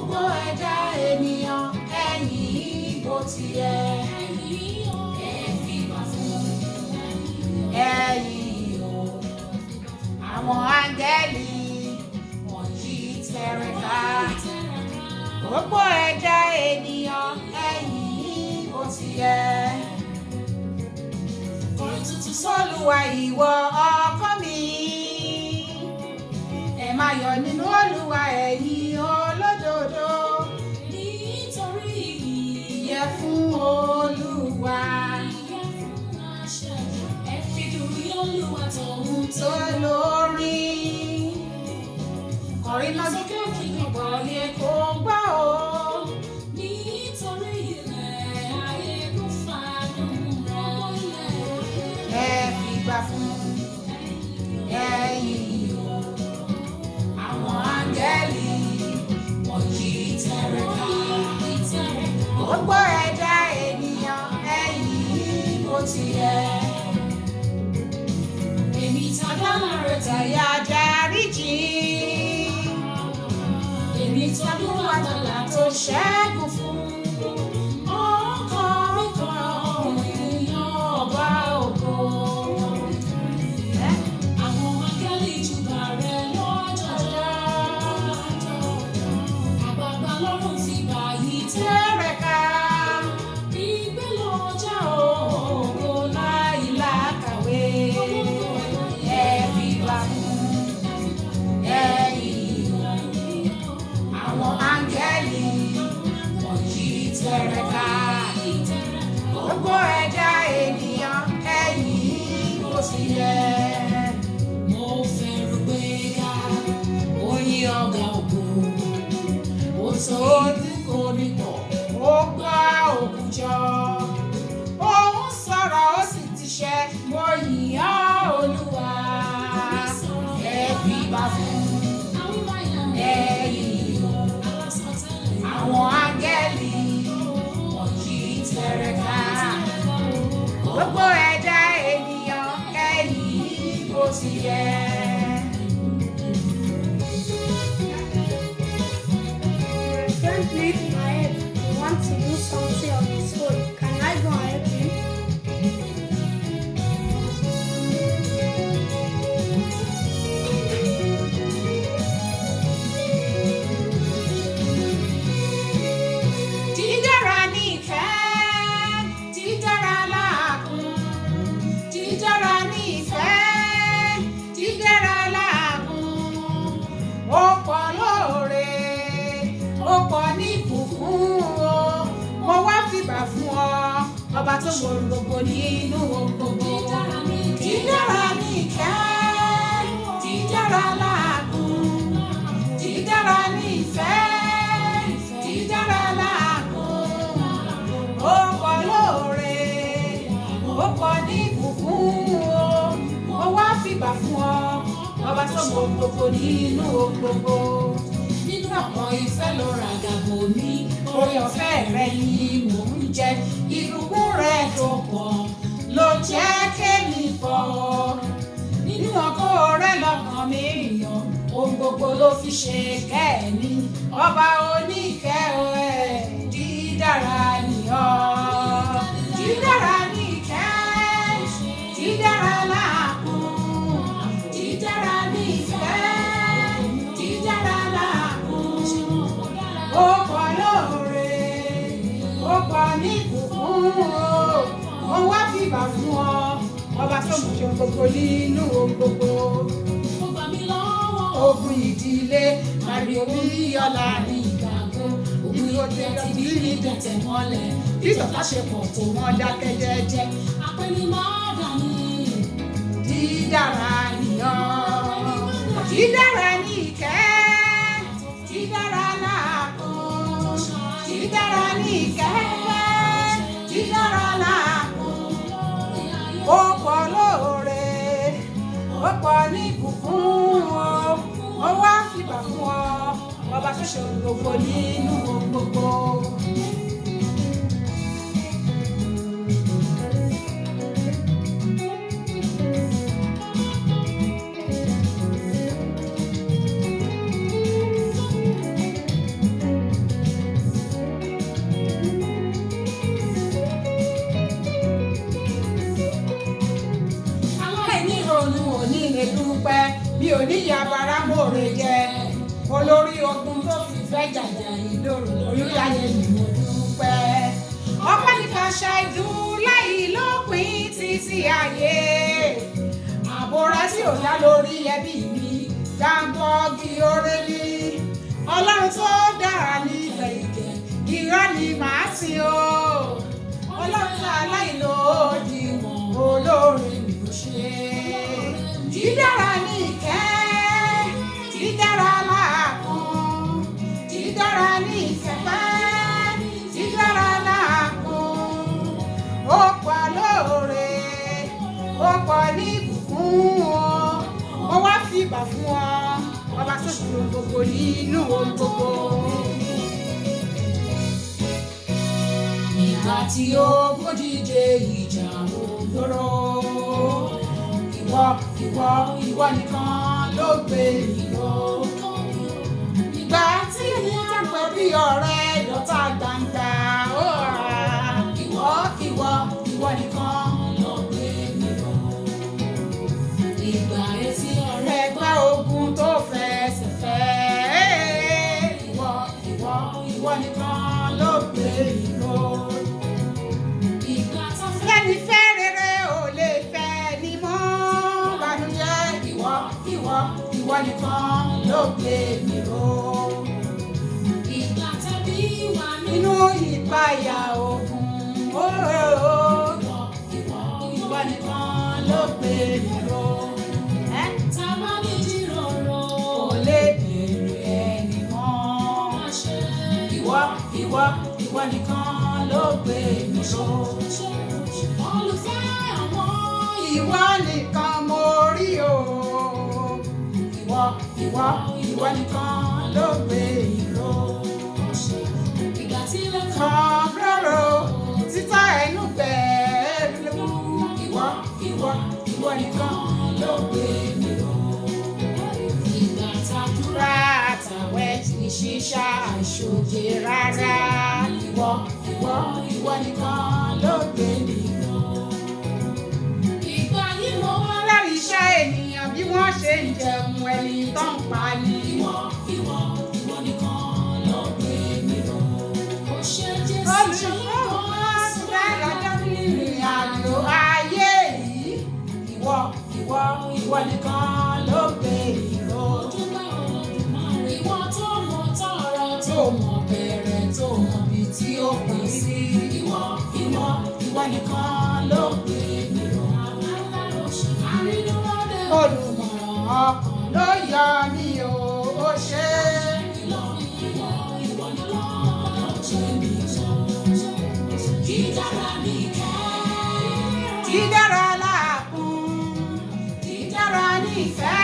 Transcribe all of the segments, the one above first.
gbogbo ẹ̀dá ènìyàn ẹ̀yìn bó ti yẹ. Ẹ fìbà fún ẹ̀yìn o. Àwọn áńgẹ́lì wọ̀nyí tẹríba. Gbogbo ẹ̀dá ènìyàn ẹ̀yìn bó ti yẹ. Kọrin tuntun sọ́lúwa ìwọ ọkọ mi. Ẹ máa yọ̀ nínú Olúwa ẹ̀yin olódodo. Nítorí ìyẹ́ fún Olúwa. Ẹ fi dùrù yìn Olúwa tọ̀hún tó lórí. Kọrin náà sókè kí ọ̀pọ̀ yẹ kó gbọ́ o. Nítorí ilẹ̀ ayé ló fàánú rẹ̀. Ẹ fìgbà fún ẹ̀yin o. Àwọn áńgẹ́lì wọ̀nyí tẹríba. Gbogbo ẹ̀dá ènìyàn ẹ̀yìn bó ti yẹ. Èmi tàdámà rẹ̀ tàyà dáríjì. Èmi tọdún àtàlà tó ṣẹ́gun fún. Ọkàn mi kan ènìyàn ọba ògo. Àwọn áńgẹ́lì júbà rẹ̀ lọ́jọ́jọ́. Àgbààgbà lọ́run fìgbà yìí tẹríba. Ìgbé lọ́jà ògo láìlákàwé. Ẹ fìbà fún ẹ̀yin o. Àwọn áńgẹ́lì wọ̀nyí tẹríba. Gbogbo ẹ̀dá ènìyàn ẹ̀yìn bó ti yẹ. Mo fẹ́ràn gbéga, ó yí ọ̀gá ògo. Ó tó dúkò nípò, ó gbá òkun jọ. Òun sọ̀rọ̀ ó sì ti ṣẹ, mo yìn ọ́ Olúwa. Ẹ fìbà fún ẹ̀yin o. Àwọn áńgẹ́lì wọ̀nyí tẹríba. Gbogbo ẹ̀dá ènìyàn ẹ̀yìn bó ti yẹ. My friend needs my help. I want to do something on his phone. Can I go and help him? Dídára ní ìfẹ́, dídára láàgùn. Dídára ní ìfẹ́, dídára láàgùn. Ó pọ̀ lóore, ó pọ̀ ní ìbùkún o. Mo wá fìbà fún ọ, ọba tó mọ ohun gbogbo nínú ohun gbogbo. Dídára ní ìfẹ́, dídára láàgùn. Dídára ní ìfẹ́, dídára láàgùn. Ó pọ̀ lóore, ó pọ̀ ní ìbùkún o. Mo wá fìbà fún ọ, ọba tó mọ ohun gbogbo nínú ohun gbogbo. Nínú àwọn ìfẹ́ ló ra gàbò mi, oore ọ̀fẹ́ rẹ ni mò ń jẹ. Ìbùkún rẹ tó pọ̀ ló jẹ́ kémi pọ̀. Nínú ọkọ rẹ lọ́kàn mi yàn, ohun gbogbo ló fi ṣe kẹ́mi. Ọba oníkẹ́ ẹ̀ dídára ni ọ́. Dídára ní ìkẹ́, dídára láàgùn. Dídára ní ìfẹ́, dídára láàgùn. Ó pọ̀ lóore, ó pọ̀ ní ìbùkún o. Mo wá fìbà fún ọ, ọba tó mú ṣe gbogbo nínú ohun gbogbo. Ó gbà mí lọ́wọ́ ogun ìdílé, Mario Bíọ́lá ní ìgbàgbọ́. Ogun òde tí ní dẹ̀tẹ̀ mọ́lẹ̀, bí ìtọ́ta ṣe pọ̀ tó wọ́n dákẹ́ jẹ́jẹ́. Àpẹni máa dà ní dídára ni ọ́. Dídára ní ìkẹ́, dídára láàgùn. Dídára ní ìkẹ́, dídára láàgùn. Ó pọ̀ lóore, ó pọ̀ ní ìbùkún o. Mo wá fìbà fún ọ, ọba tó ṣe ohun gbogbo nínú ohun gbogbo. mi ò ní yabara mòrè jẹ olórí ogun tó fi fẹ́ jàjà yìí lóru lórí ayé mi mo dúpẹ́. ọpẹ́ nìkan ṣàìdùn láì lópin títí ayé ààbò rẹ tí ò dá lórí ẹbí mi gbàǹgbọ́gì oore mi ọlọ́run tó dára nílẹ̀ ìjẹ́ irọ́ ni màá sìn o ọlọ́run tó aláìlódiwọ̀n olóore mi ò ṣe dídára ní ìkẹ́ dídára láàkún dídára ní ìfẹ́ dídára láàkún ó pọ̀ lóore ó pọ̀ ní ìbùkún wọ́n wá fi ìbà fún wọn ọba tó ṣe ohun gbogbo nínú ohun gbogbo. ìgbà tí ó gbódìde ìjà olóró ìwọ nìkan ló gbé mi lọ. ìgbà tí wọ́n pẹ́ bí ọ̀rẹ́ lọ́tà gbangba ìwọ nìkan ló gbé mi lọ. ìgbà etí ọ̀rẹ́ gbá ogun tó fẹsẹ̀ fẹ́ ìwọ nìkan ló gbé mi lọ. ìgbà tó fẹ́ ní fẹ́ rere ò lè fẹ́ ní mọ́ bànújẹ́ ìwọ nìkan ló gbé mi lọ. ìgbà tẹ́bí wà nínú ìpayà ogun ìwọ nìkan ló gbé mi lọ. tábà ní jíròrò kò lè bèrè ẹni mọ́. ìwọ nìkan ló gbé mi lọ. olùfẹ́ àwọn ìwọ nìkan mo rí o. ìwọ nìkan ló gbé mi lọ. ìgbà tí lè kàn lọ́rọ̀ títà ẹnu gbẹ̀ẹ́rù. ìwọ nìkan ló gbé mi lọ. ìgbà tàdúrà àtàwẹ̀ tí ṣíṣà àṣòjè rárá. ìwọ nìkan ló gbé mi lọ. ìgbà yìí mo wá lárí iṣẹ́ ènìyàn bí wọ́n ṣe ń jẹun ẹni tó ń pa ni. ìwọ nìkan ló gbé mi lọ. olùṣọ́ dáadáa ní ìrìn àjò ayé yìí. ìwọ nìkan ló gbé mi lọ. ìwọ tó mọ tọrọ tó mọ bẹ̀rẹ̀ tó mọ bí tí ó pín sí. ìwọ nìkan ló gbé mi lọ. olùmọ̀ràn ọkàn ló yọ mí o ó ṣe. ìwọ nìkan ló ṣe mí sọ. dídára ní ìkẹ́ dídára láàkún dídára ní ìfẹ́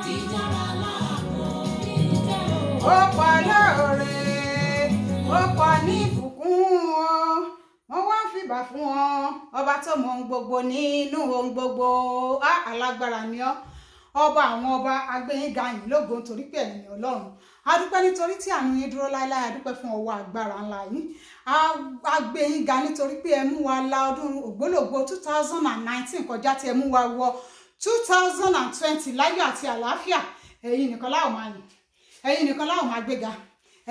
dídára láàkún ó pọ̀ lóore ó pọ̀ ní ìbùkún wọ́n wá ń fìbà fún wọn ọba tó mọ ohun gbogbo nínú ohun gbogbo alágbára ni ọ́ ọba àwọn ọba agbẹ́yìnga yìí lógo nítorí pé ẹ̀yin ọlọ́run adúpẹ́ nítorí tí àánú yín dúró láéláé adúpẹ́ fún ọwọ́ agbára ńlá yín agbẹ́yìnga nítorí pé ẹ mú wa la ọdún ògbólógbò 2019 kọjá tí ẹ mú wa wọ 2020 láyọ̀ àti àlàáfíà ẹ̀yin nìkan láò máa yìn ẹ̀yin nìkan láò máa gbéga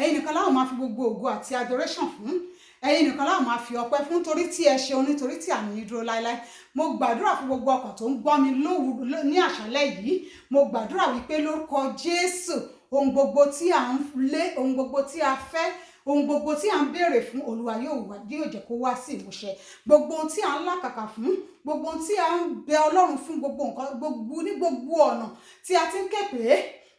ẹ̀yin nìkan láò máa fi gbogbo ògo àti adoration fún ẹ̀yin nìkan láò máa fi ọpẹ́ fún torí tí ẹ ṣeun nítorí tí àánú yín dúró láéláé mo gbàdúrà fún gbogbo ọkàn tó ń gbọ́ mi lówùúrọ̀ ní àṣálẹ́ yìí mo gbàdúrà wípé lórúkọ Jésù ohun gbogbo tí à ń lé ohun gbogbo tí a fẹ́ ohun gbogbo tí à ń béèrè fún Olúwa yóò jẹ́ kó wá sí ìmúṣẹ gbogbo ohun tí à ń làkàkà fún gbogbo ohun tí à ń bẹ Ọlọ́run fún gbogbo nǹkan gbogbo ní gbogbo ọ̀nà tí a ti ń ké pè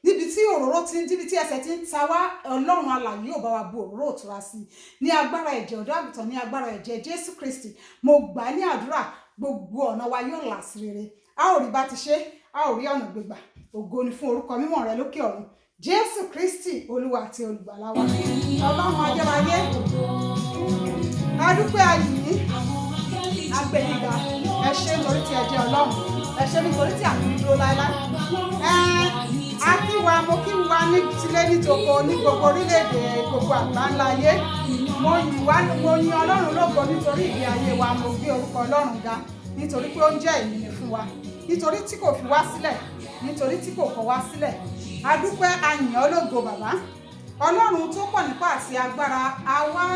níbi tí òróró níbi tí ẹsẹ̀ ti ń ta wá Ọlọ́run alààyè yóò bá wa bu òróró òtura sí ní agbára ẹ̀jẹ̀ ọ̀dọ́ àgùntàn ní agbára ẹ̀jẹ̀ Jésù Kristi mo gbà ní àdúrà gbogbo ọ̀nà wa yóò là sí rere a ò rí bá ti ṣe a ò rí ọ̀nà gbégbà ògo ni fún orúkọ mímọ́ rẹ lókè ọ̀run Jésù Kristi Olúwa àti olùgbàlà wa Ọlọ́run ayérayé adúpẹ́ ayìí agbẹ̀yìnga ẹ ṣé nítorí tí ẹ jẹ́ Ọlọ́run ẹ ṣé nítorí tí àmì dúró láéláé akíwa mo kí wa ní tilé nítòkò ní gbogbo orílẹ̀-èdè gbogbo àgbáńlá ayé mo yin Ọlọ́run lógo nítorí ìgbé ayé wa mo gbé orúkọ Ọlọ́run ga nítorí pé ó ń jẹ́ ìyìn fún wa nítorí tí kò fi wá sílẹ̀ nítorí tí kò kọ̀ wá sílẹ̀. A dúpẹ́, a yìn ọ́ lógo bàbá. Ọlọ́run tó pọ̀ nípa àti agbára,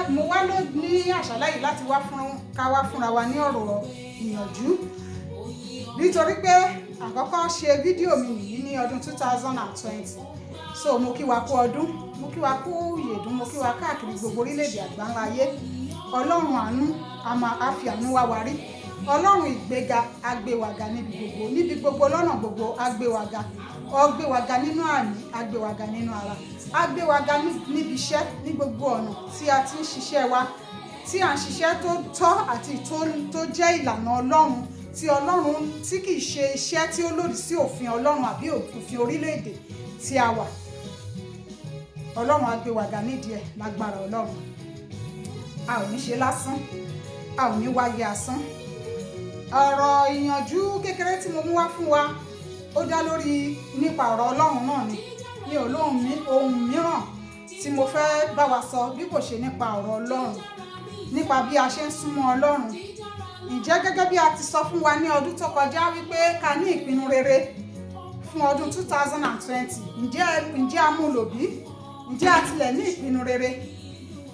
mo wá ní àṣálẹ́ yìí láti wá fúnra wa ní ọ̀rọ̀ ìyànjú, nítorí pé àkọ́kọ́ ṣe fídíò mi yìí ní ọdún 2020. So mo kí wa kú ọdún, mo kí wa kú ìyèdún, mo kí wa káàkiri gbogbo orílẹ̀-èdè àgbáńlá ayé. Ọlọ́run àánú a fi àánú wá wa rí. Ọlọ́run ìgbéga á gbé wa ga níbi gbogbo lọ́nà gbogbo á gbé wa ga. Ó gbé wa ga nínú àmì, á gbé wa ga nínú ara, á gbé wa ga níbi iṣẹ́, ní gbogbo ọ̀nà tí a ti ń ṣiṣẹ́ wa, tí à ń ṣiṣẹ́ tó tọ́ àti tó jẹ́ ìlànà Ọlọ́run, tí kìí ṣe iṣẹ́ tí ó lòdì sí òfin Ọlọ́run àbí òfin orílẹ̀-èdè tí a wà. Ọlọ́run á gbé wa ga nídìí ẹ̀ lágbára Ọlọ́run. A ò ní ṣe lásán, a ò ní wáyé asán. Ọ̀rọ̀ ìyànjú kékeré tí mo mú wá fún wa ó dá lórí nípa ọ̀rọ̀ Ọlọ́run náà ni. Mi ò lóhun ohun mìíràn tí mo fẹ́ bá wa sọ bí kò ṣe nípa ọ̀rọ̀ Ọlọ́run, nípa bí a ṣe ń súnmọ́ Ọlọ́run. Ǹjẹ́ gẹ́gẹ́ bí a ti sọ fún wa ní ọdún tó kọjá wípé ká ní ìpinnu rere fún ọdún 2020. Ǹjẹ́ a mú lò bí? Ǹjẹ́ a tilẹ̀ ní ìpinnu rere?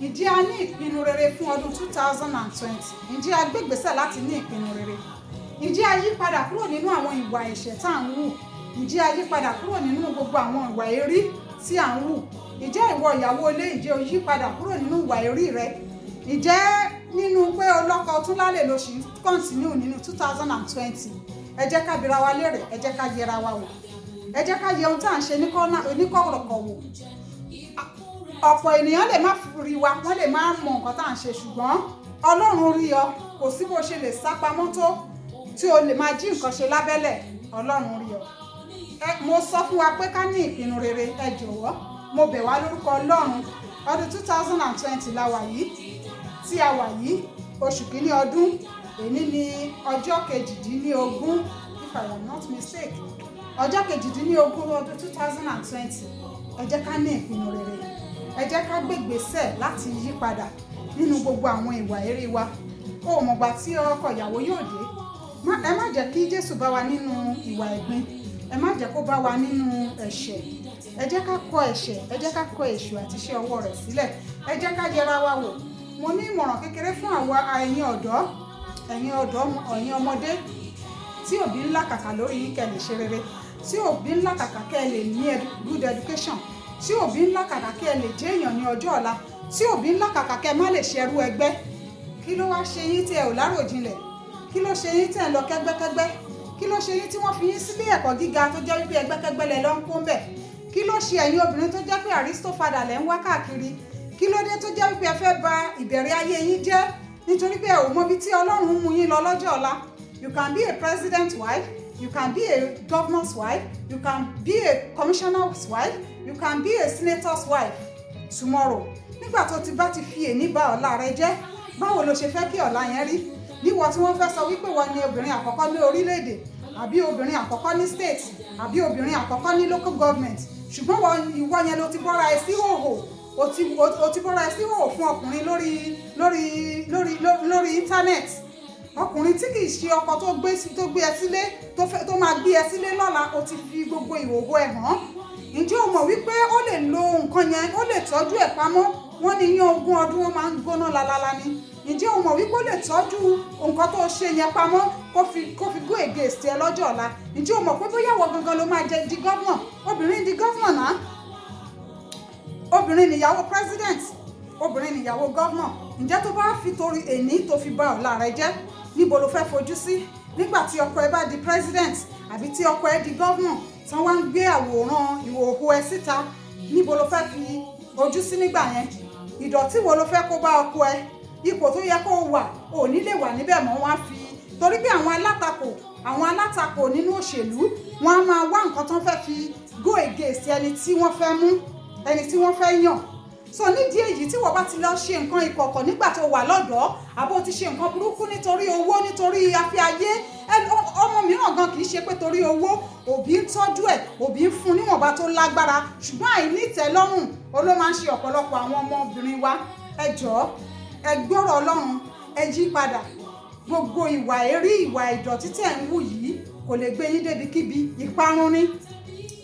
Ǹjẹ́ a ní ìpinnu rere fún ọdún 2020? Ǹjẹ́ a gbé ìgbésẹ̀ láti ní ìpinnu rere? Ǹjẹ́ a yí padà kúrò nínú àwọn ìwà ẹ̀ṣẹ̀ tá à ń hù? Ǹjẹ́ a yí padà kúrò nínú gbogbo àwọn ìwà èrí tí à ń hù? Ǹjẹ́ ìwọ ìyàwó ilé, ǹjẹ́ o yí padà kúrò nínú ìwà èrí rẹ? Ǹjẹ́ nínú pé ọlọ́kọ tún lálẹ́ ló ṣì ń kọ́ntínú nínú 2020? Ẹ jẹ́ ká bira wa lérè, ẹ jẹ́ ká yẹra wa wò, ẹ jẹ́ ká yẹ ohun tá à ń ṣe oníkọ̀rọ̀kọ̀ wò. Ọ̀pọ̀ ènìyàn lè má rí wa, wọ́n lè má mọ nǹkan tá à ń ṣe, ṣùgbọ́n Ọlọ́run rí ọ. Kò sí bó ṣe lè sá pamọ́ tó tí o lè máa jí nǹkan ṣe lábẹ́lẹ̀, Ọlọ́run rí ọ. Mo sọ fún wa pé ká ní ìpinnu rere. Ẹ jọ̀wọ́, mo bẹ̀ wá lórúkọ Ọlọ́run. Ọdún 2020 la wà yìí, tí a wà yìí, oṣù kìíní ọdún, èní ni ọjọ́ 18, if I am not mistaken, ọjọ́ 18 ọdún 2020. Ẹ jẹ́ ká ní ìpinnu rere. Ẹ jẹ́ ká gbé ìgbésẹ̀ láti yí padà nínú gbogbo àwọn ìwà èrí wa. Ó mọ̀gbà tí ọkọ ìyàwó yóò dé. Ẹ má jẹ́ kí Jésù bá wa nínú ìwà ẹ̀gbin. Ẹ má jẹ́ kó bá wa nínú ẹ̀ṣẹ̀. Ẹ jẹ́ ká kọ̀ ẹ̀ṣẹ̀, ẹ jẹ́ ká kọ̀ èṣù àti iṣẹ́ ọwọ́ rẹ̀ sílẹ̀. Ẹ jẹ́ ká yẹra wa wò. Mo ní ìmọ̀ràn kékeré fún àwa ẹ̀yin ọmọdé tí òbí ńlá kàkà lórí yín kẹ́ lè ṣe rere, tí òbí ńlá kàkà kẹ́ lè ní good education, tí òbí ńlá kàkà kẹ́ lè jẹ́ èèyàn ní ọjọ́ ọ̀la, tí òbí ńlá kàkà kẹ́ má lè ṣerú ẹgbẹ́. Kí ló wá ṣe yín tí ẹ ò láròjinlẹ̀? Kí ló ṣe yín tí ẹ lọ kẹ́gbẹ́kẹ́gbẹ́? Kí ló ṣe yín tí wọ́n fi yín sílé ẹ̀kọ́ gíga tó jẹ́ wípé ẹgbẹ́kẹ́gbẹ́ lẹ lọ ń kó ń bẹ̀? Kí ló ṣe ẹ̀yin obìnrin tó jẹ́ pé àrístófadà lẹ ń wá káàkiri? Kí ló dé tó jẹ́ wípé ẹ fẹ́ bà ìbẹ̀rẹ̀ ayé yín jẹ́ nítorí pé ẹ ò mọ ibi tí Ọlọ́run mú yín lọ lọ́jọ́ ọ̀la? You can be a president's wife, you can be a governor's wife, you can be a commissioner's wife, you can be a senator's wife tomorrow. Nígbà tó ti bá ti fi èní bà ọ̀la rẹ jẹ́, báwo lo ṣe fẹ́ kí ọ̀la yẹn rí? Níwọ tí wọ́n fẹ́ sọ wípé wọ́n ní obìnrin àkọ́kọ́ ní orílẹ̀-èdè, àbí obìnrin àkọ́kọ́ ní state, àbí obìnrin àkọ́kọ́ ní local government, ṣùgbọ́n ìwọ yẹn ló ti bọ́ra ẹ sí hòhò. O ti bọ́ra ẹ sí hòhò fún ọkùnrin lórí internet. Ọkùnrin tí kìí ṣe ọkọ tó gbé ẹ sílé, tó máa gbé ẹ sílé lọ́la, o ti fi gbogbo ìhòhò ẹ̀ hàn. Ǹjẹ́ o mọ̀ wípé ó lè lo nǹkan yẹn, ó lè tọ́jú ẹ̀ pamọ́? Wọ́n ní yán 20 ọdún wọ́n máa ń gbóná lalala ni. Ǹjẹ́ o mọ̀ wípé ó lè tọ́jú nǹkan tó ṣe yẹn pamọ́ kó fi go against ẹ lọ́jọ́ ọ̀la? Ǹjẹ́ o mọ̀ pé bóyá ìwọ gangan ló máa di gọ́vnà? Obìnrin di gọ́vnà náà. Obìnrin nìyàwó president, obìnrin nìyàwó gọ́vnà. Ǹjẹ́ tó bá fi torí èní tó fi bà ọ̀la rẹ jẹ́, níbo lo fẹ́ fojú sí? Nígbà tí ọkọ ẹ bá di president àbí tí ọkọ ẹ di gọ́vnà, tí wọ́n wá ń gbé àwòrán ìhòòhò ẹ síta, níbo lo fẹ́ fi ojú sí nígbà yẹn? Ìdọ̀tí wo lo fẹ́ kó bá ọkọ ẹ? Ipò tó yẹ kó wà ò ní lè wà níbẹ̀ mọ́. Wọ́n á fi, torí pé àwọn alátakò nínú òṣèlú, wọ́n á máa wá nǹkan tó fẹ́ fi go against ẹni tí wọ́n fẹ́ mú, ẹni tí wọ́n fẹ́ yàn. So nídìí èyí tí wọ́n bá ti lọ ṣe nǹkan ìkọ̀kọ̀ nígbà tó wà lọ́dọ̀, àbó ti ṣe nǹkan burúkú nítorí owó, nítorí afẹ́ ayé, ọmọ mìíràn gan kìí ṣe pé torí owó, òbí ń tọ́jú ẹ̀, òbí ń fún níwọ̀nba tó lágbára, ṣùgbọ́n àìnítẹ́lọ́rùn ló máa ń ṣe ọ̀pọ̀lọpọ̀ àwọn ọmọbìnrin wa. Ẹ jọ̀ọ́, ẹ gbọ́rọ̀ Ọlọ́run, ẹ yí padà. Gbogbo ìwà èrí, ìwà ìdọ̀tí tẹ̀ ń wù yìí, kò lè gbé yín débi kíbi, ìparun ni.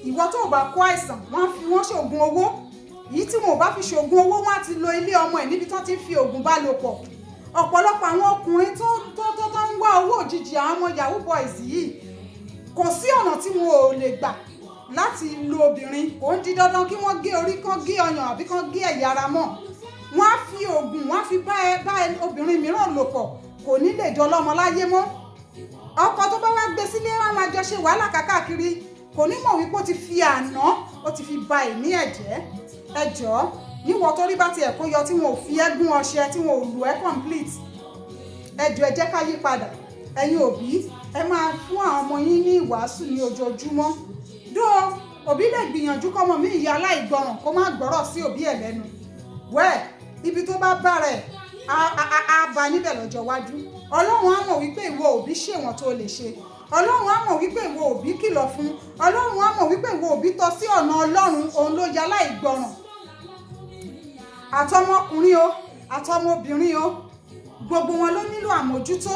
Ìwọ tó bá kó àìsàn wọ́n ṣògùn owó, èyí tí wọn ò bá fi ṣògùn owó wọ́n á ti lo ilé ọmọ ẹ̀ níbi tó ti fi ògùn bá lò pọ̀. Ọ̀pọ̀lọpọ̀ àwọn ọkùnrin tó ń wá owó òjijì, àwọn ọmọ yahoo boys yìí, kò sí ọ̀nà tí wọn ò lè gbà láti lo obìnrin. Kò ń di dandan kí wọ́n gé orí, kán gé ọyàn àbí kán gé ẹ̀yà ara mọ́. Wọ́n á fi ògùn, wọ́n á fi bá obìnrin mìíràn lò pọ̀, kò ní lè jọ lọ́mọ láyé mọ́. Ọkọ tó bá wá gbé sílé wá máa jọ ṣe wàhálà káàkiri, kò ní mọ̀ wípé ó ti fi àná, ó ti fi ba ìní ẹ̀ jẹ́. Ẹ jọ̀ọ́, níwọ tó rí bá tiẹ̀ kó yọ tí wọn ò fi ẹ́gún ọṣẹ, tí wọn ò lù ẹ́ complete. Ẹ jọ̀ọ́, ẹ jẹ́ ká yí padà. Ẹ̀yin òbí, ẹ máa fún àwọn ọmọ yín ní ìwàásù ní ojoojúmọ́. Òbí lè gbìyànjú kọ́mọ mi ìyá aláìgbọràn kó má gbọ́rọ̀ sí òbí ẹ̀ lẹ́nu. Ibi tó bá bá rẹ̀ á bá níbẹ̀ lọ́jọ́ iwájú. Ọlọ́run á mọ̀ wípé ìwọ òbí ṣèwọ̀n tó lè ṣe. Ọlọ́run á mọ̀ wípé ìwọ òbí kìlọ̀ fún. Ọlọ́run á mọ̀ wípé ìwọ òbí tọ́ sí ọ̀nà Ọlọ́run, òun ló ya aláìgbọràn. Àtọmọkùnrin o, àtọmọbìnrin o, gbogbo wọn ló nílò àmójútó.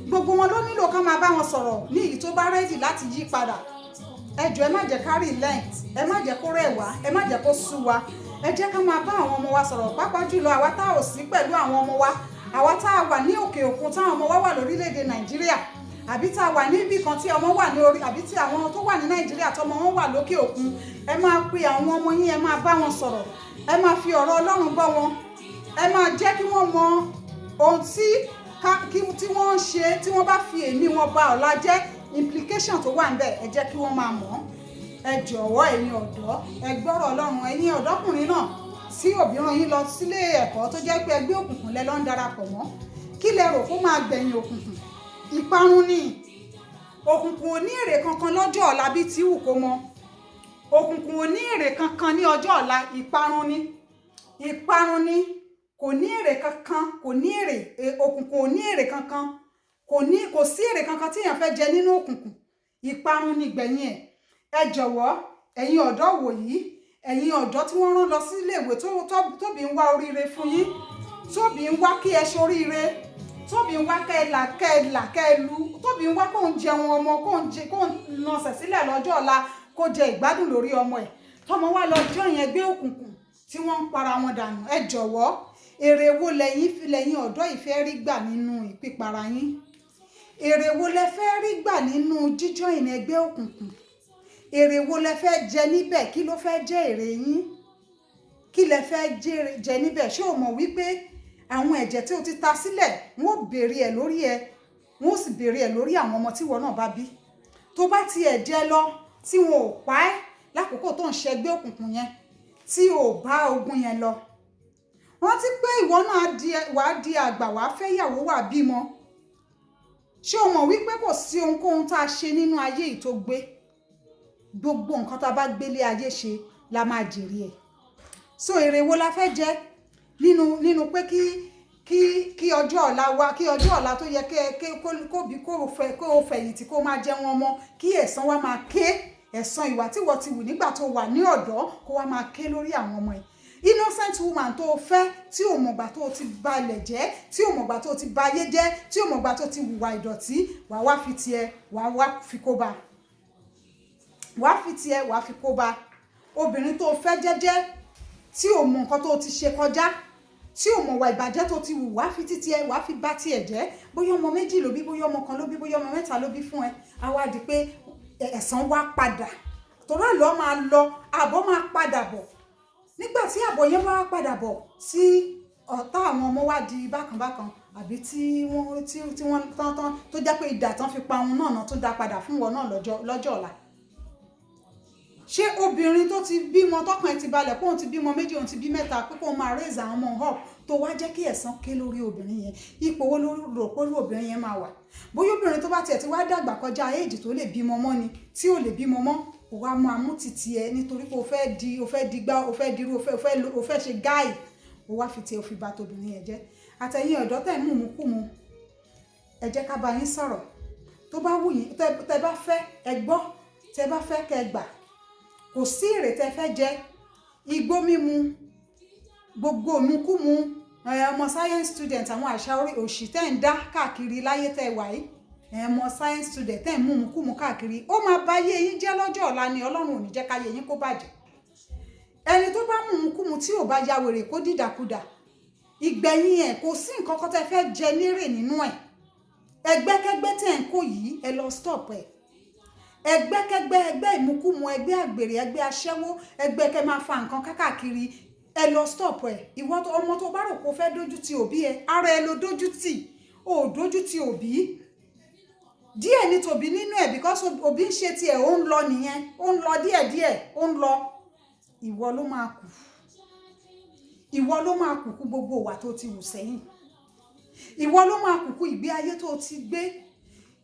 Gbogbo wọn ló nílò ká máa bá wọn sọ̀rọ̀ ní èyí tó bá rẹ́dì láti yí padà. Ẹ jọ̀ọ́, ẹ má jẹ́ ká relent, ẹ má jẹ́ kó rẹ̀ wá, ẹ má jẹ́ kó sú wa. Ẹ jẹ́ ká máa bá àwọn ọmọ wa sọ̀rọ̀, pàápàá jùlọ àwa tá ò sí pẹ̀lú àwọn ọmọ wa, àwa tá a wà ní òkè òkun táwọn ọmọ wa wà lórílẹ̀‐èdè Nàìjíríà, àbí tá a wà níbì kan tí ọmọ wà ní orí, àbí tí àwọn tó wà ní Nàìjíríà tọmọ wọn wà lókè òkun. Ẹ máa pe àwọn ọmọ yín, ẹ máa bá wọn sọ̀rọ̀, ẹ máa fi ọ̀rọ̀ Ọlọ́run bọ́ wọn, ẹ máa jẹ́ kí wọ́n mọ ohun tí wọ́n ń ṣe, tí wọ́n bá fi èmi wọn ba ọ̀la jẹ́, implication tó wà níbẹ̀, ẹ jẹ́ kí wọ́n máa mọ̀. Ẹ jọ̀wọ́ ẹ̀yin ọ̀dọ́, ẹ gbọ́rọ̀ Ọlọ́run. Ẹ̀yin ọ̀dọ́kùnrin náà tí òbí rán yín lọ sílé ẹ̀kọ́ tó jẹ́ pé ẹgbẹ́ òkùnkùn lẹ lọ ń darapọ̀ mọ́, kí lẹ rò kó máa gbẹ̀yìn òkùnkùn? Ìparun ni. Òkùnkùn ò ní èrè kankan lọ́jọ́ ọ̀la bí tí wù kó mọ. Òkùnkùn ò ní èrè kankan ní ọjọ́ ọ̀la, ìparun ni. Ìparun ni. Kò ní èrè kankan, kò ní èrè. Òkùnkùn ò ní èrè kankan, kò sí èrè kankan tí èèyàn fẹ́ jẹ nínú òkùnkùn. Ìparun ni gbẹ̀yìn ẹ̀. Ẹ jọ̀wọ́, ẹ̀yin ọ̀dọ́ wòyí, ẹ̀yin ọ̀dọ́ tí wọ́n rán lọ sí iléèwé tóbi ń wá oríire fún yín, tóbi ń wá kí ẹ ṣoríire, tóbi ń wá kẹ́ ẹ lu, tóbi ń wá kó ń jẹun ọmọ, kó ń nọsẹ̀ sílẹ̀ lọ́jọ́ ọ̀la, kó jẹ ìgbádùn lórí ọmọ ẹ̀, tọmọ wá lọ jọyìn ẹgbẹ́ òkùnkùn tí wọ́n ń para wọn dànù. Ẹ jọ̀wọ́, èrè wo lẹ́yìn ọ̀dọ́ ìfẹ́ rí gbà nínú ìpípara yín? Èrè wo lẹ fẹ́ rí gbà nínú jíjọyìn ẹgbẹ́ òkùnkùn? Èrè wo lẹ fẹ́ jẹ níbẹ̀? Kí ló fẹ́ jẹ́ èrè yín? Kí lẹ fẹ́ jẹ níbẹ̀? Ṣé o mọ̀ wípé àwọn ẹ̀jẹ̀ tí o ti ta sílẹ̀, wọ́n ó béèrè ẹ̀ lórí ẹ, wọ́n ó sì béèrè ẹ̀ lórí àwọn ọmọ tí wọ́n náà bá bí. Tó bá ti ẹ̀jẹ̀ lọ tí wọn ò pa ẹ́ lákòókò tó ń ṣẹgbẹ́ òkùnkùn yẹn, tí o bá ogun yẹn lọ, rántí pé ìwọ náà wàá di àgbà, wàá fẹ́ yàwó, wàá bímọ. Ṣé o mọ̀ wípé kò sí ohunkóhun tá a ṣe nínú ayé yìí tó gbé? Gbogbo nǹkan tá a bá gbélé ayé ṣe la máa jèrè ẹ̀. So èrè wo la fẹ́ jẹ nínú pé kí ọjọ́ ọ̀la wa, kí ọjọ́ ọ̀la tó yẹ kó fẹ̀yìntì kó máa jẹun ọmọ, kí ẹ̀san wa máa ké, ẹ̀san ìwà tí wọ́n ti wù nígbà tó wà ní ọ̀dọ́ kó wá máa ké lórí àwọn ọmọ ẹ̀. Innocent woman tó fẹ́, tí ò mọ̀gbà tó ti balẹ̀ jẹ́, tí ò mọ̀gbà tó ti bayé jẹ́, tí ò mọ̀gbà tó ti hùwà ìdọ̀tí, wàá wá fi tiẹ̀, wàá fi kó bá. Wàá fi tiẹ̀, wàá fi kó bá. Obìnrin tó fẹ́ jẹ́jẹ́, tí ò mọ̀ nǹkan tó ti ṣe kọjá, tí ò mọ̀ wà ìbàjẹ́ tó ti wù, wàá fi tiẹ̀, wàá fi bá tiẹ̀ jẹ́. Bóyá ọmọ méjì ló bí, bóyá ọmọ kan ló bí, bóyá ọmọ mẹ́ta ló bí fún ẹ, á wá di pé ẹ̀san wá padà. Torí àlọ́ máa lọ, àbọ̀ máa padà bọ̀. Nígbà tí àbọ̀ yẹn bá padà bọ̀, sí ọ̀tá àwọn ọmọ wá di bákan, àbí tí wọ́n tán tó jẹ́ pé ìdà tán fi pa òun náà tó dá padà fún wọn náà lọ́jọ́ ọ̀la. Ṣé obìnrin tó ti bímọ tọkàn ẹ ti balẹ̀ pé òun ti bímọ méjì, òun ti bí mẹ́ta, pé kó máa raise àwọn ọmọ up, tó wá jẹ́ kí ẹ̀san ké lórí obìnrin yẹn? Ipò wo ló rò pé obìnrin yẹn máa wà? Bóyá obìnrin tó bá tiẹ̀ ti wá dàgbà kọjá éèjì tó lè bímọ mọ́ ni, tí ò lè bímọ mọ́, ó wá máa mú titi ẹ nítorí pé o fẹ́ digbá, o fẹ́ dirú, o fẹ́ ṣe gáì, ó wá fi tiẹ̀, o fi bà tobìnrin yẹn jẹ́. Àtẹ̀yìn ọ̀dọ́ tẹ̀ mú mú kú mu, ẹ jẹ́ ká bá yín sọ̀rọ̀. Tó bá wù yín, tẹ bá fẹ́ ẹ gbọ́, tẹ bá fẹ́ kẹ gbà. Kò sí èrè tẹ fẹ́ jẹ. Igbó mímu, gbogbo òmùkúmu, ọmọ science student, àwọn àṣà orí òṣì tẹ́ ń dá káàkiri láyé tẹ́ wà yìí, mọ science student tẹ́ ń mú mu kú mu káàkiri ó máa bá yé yín jẹ́ lọ́jọ́ ọ̀la ni Ọlọ́run ò ní jẹ́ ká yé yín kó bàjẹ́. Ẹni tó bá mú mu kú mu tí ò bá ya wèrè kó dìdàkudà ìgbẹ̀yìn ẹ̀ kò sí nǹkan kan tẹ́ fẹ́ jẹ nírè nínú ẹ̀. Ẹgbẹ́kẹ́gbẹ́ tẹ́ ń kó yìí ẹ lọ stop ẹ̀. Ẹgbẹ́kẹ́gbẹ́ ẹgbẹ́ ìmukúmu ẹgbẹ́ àgbèrè ẹgbẹ́ aṣẹ́wó ẹgbẹ́ kẹ́ máa fa nǹkan káàkiri ẹ lọ stop ẹ̀. Ìwọ ọmọ tó bá rò pé ó fẹ́ dójú ti òbí ẹ ara ẹ ló dójú tì ó dójú ti òbí. Díẹ̀ ni tòbí nínú ẹ̀ because òbí ń ṣe tiẹ̀ ó ń lọ nìyẹn ó ń lọ díẹ̀díẹ̀ ó ń lọ. Ìwọ ló máa kù ìwọ ló máa kùkú gbogbo ìwà tó ti wù sẹ́yìn. Ìwọ ló máa kùkú ìgbé ayé tó ti gbé.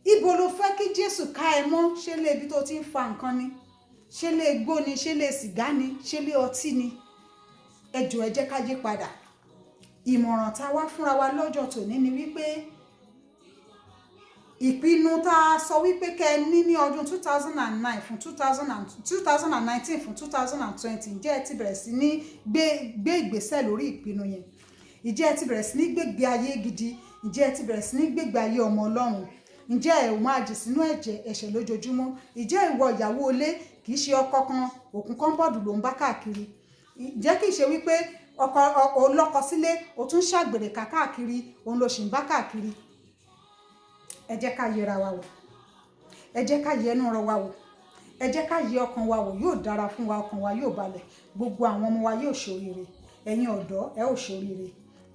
Ibo ló fẹ́ kí Jésù ká ẹ mọ́? Ṣé lé ibi tó ti ń fa nǹkan ni? Ṣé lé igbó ni? Ṣé lé sìgá ni? Ṣé lé ọtí ni? Ẹ jọ̀ọ́ ẹ jẹ́ ká yí padà. Ìmọ̀ràn tá wá fúnra wa lọ́jọ́ tòní ni wípé ìpinnu tá a sọ wípé kẹ́ ní ní ọdún 2009 fún 2019 fún 2020 ǹjẹ́ ẹ ti bẹ̀rẹ̀ sí ní gbé ìgbésẹ̀ lórí ìpinnu yẹn? Ǹjẹ́ ẹ ti bẹ̀rẹ̀ sí ní gbégbé ayé gidi? Ǹjẹ́ ẹ ti bẹ̀rẹ̀ sí ní gbégbé ayé ọmọ Ọlọ́run? Ǹjẹ́ ẹ ò máa jì sínú ẹ̀ṣẹ̀ lójoojúmọ́? Ǹjẹ́ ìwọ ìyàwó ilé kìí ṣe ọkọ kan òkun kọ́ńbọ̀dù ló ń bá káàkiri? Ǹjẹ́ kìí ṣe wípé ọlọ́kọ sílé o tún ṣàgbèrè káàkiri òun ló ṣì ń bá káàkiri? Ẹ jẹ́ ká yẹra wa wò. Ẹ jẹ́ ká yẹ ẹnu ọ̀rọ̀ wa wò. Ẹ jẹ́ ká yẹ ọkàn wa wò. Yóò dára fún wa, ọkàn wa yóò balẹ̀. Gbogbo àwọn ọmọ wa yóò ṣoríire. Ẹ̀yin ọ̀dọ́ ẹ ò ṣoríire.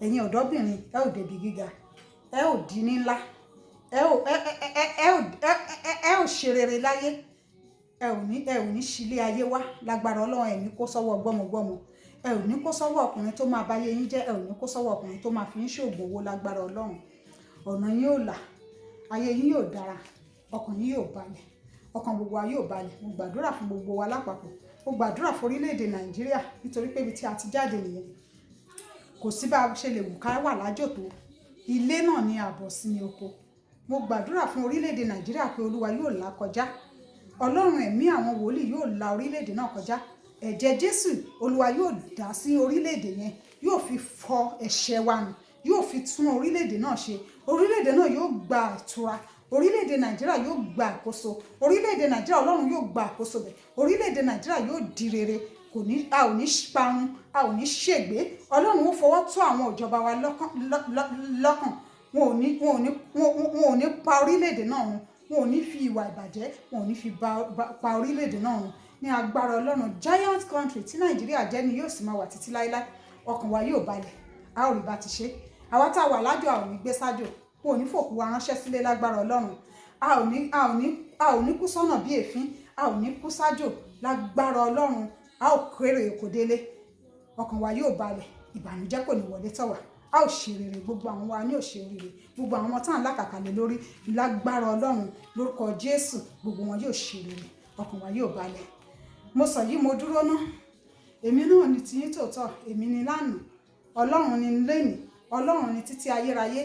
Ẹ̀yin ọ̀dọ́bìnrin ẹ ò débi gíga. Ẹ ò di ní ńlá. Ẹ ò ṣe rere láyé. Ẹ ò ní ṣílé ayé wá lágbára Ọlọ́run. Ẹ ní kó sọ́wọ́ gbọ́mọgbọ́mọ. Ẹ ò ní kó sọ́wọ́ ọkùnrin tó máa báyé yín jẹ́. Ẹ ò ní kó sọ́wọ́ ọkùnrin tó máa fi ń ṣòògùn owó lágbára Ọlọ́run. Ọ̀nà yín yóò là. Ayé yín yóò dára. Ọkàn yín yóò balẹ̀. Ọkàn gbogbo wa yóò balẹ̀. Mo gbàdúrà fún gbogbo wa lápapọ̀. Mo gbàdúrà fún orílẹ̀-èdè Nàìjíríà nítorí pé ibi tí a ti jáde nìyẹn. Kò sí bá a ṣe lè wù ká wà lájò tó. Ilé náà ni àbọ̀ sí ní oko. Mo gbàdúrà fún orílẹ̀-èdè Nàìjíríà pé Olúwa yóò là kọjá. Ọlọ́run ẹ̀mí àwọn wòlíì yóò la orílẹ̀-èdè náà kọjá. Ẹ̀jẹ̀ Jésù Olúwa yóò dà sí orílẹ̀-èdè yẹn. Yóò fi fọ ẹ̀ṣẹ̀ wa nù. Yóò fi tún orílẹ̀-èdè náà ṣe. Orílẹ̀-èdè náà yóò gba àtura. Orílẹ̀-èdè Nàìjíríà yóò gba àkóso. Orílẹ̀-èdè Nàìjíríà Ọlọ́run yóò gba àkóso bẹ̀. Orílẹ̀-èdè Nàìjíríà yóò di rere. A ò ní parun, a ò ní ṣègbé. Ọlọ́run ó fọwọ́ tó àwọn ìjọba wa lọ́kàn. Wọn ò ní pa orílẹ̀-èdè náà run. Wọn ò ní fi ìwà ìbàjẹ́, wọn ò ní fi pa orílẹ̀-èdè náà run. Ní agbára Ọlọ́run, giant country tí Nàìjíríà jẹ́ ni yóò sì máa wà títí láéláé. Ọkàn wa yóò balẹ̀. A ò rí bá ti ṣe. Àwa tá a wà lájò a ò ní gbé sájò. Wọn ò ní fòkú wa ránṣẹ́ sílé lágbára Ọlọ́run. A ò ní kú sọ́nà bí èéfín. A ò ní kú sájò lágbára Ọlọ́run. A ò kéré èkó délé. Ọkàn wa yóò balẹ̀. Ìbànújẹ́ kò ní wọlé tọ̀ wá. A ò ṣe rere. Gbogbo àwọn wa ní ò ṣe rere. Gbogbo àwọn ọmọ táwọn lákàkàlẹ̀ lórí lágbára Ọlọ́run lórúkọ Jésù gbogbo wọn yóò ṣe rere. Ọkàn wa yóò balẹ̀. Mo sọ yìí mo dúró ná. Èmi náà ni tiyín tòótọ́. Èmi ni lánàá. Ọlọ́run ni lónìí. Ọlọ́run ni títí ayérayé.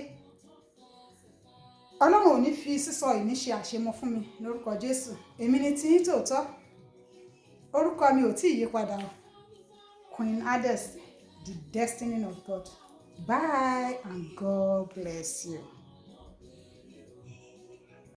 Ọlọ́run ò ní fi sísọ ìní ṣe àṣemọ fún mi lórúkọ Jésù. Èmi ni tiyín tòótọ́. Orúkọ mi ò tí ì yí padà. Queen Hades, the destiny of God. Bye and God bless you.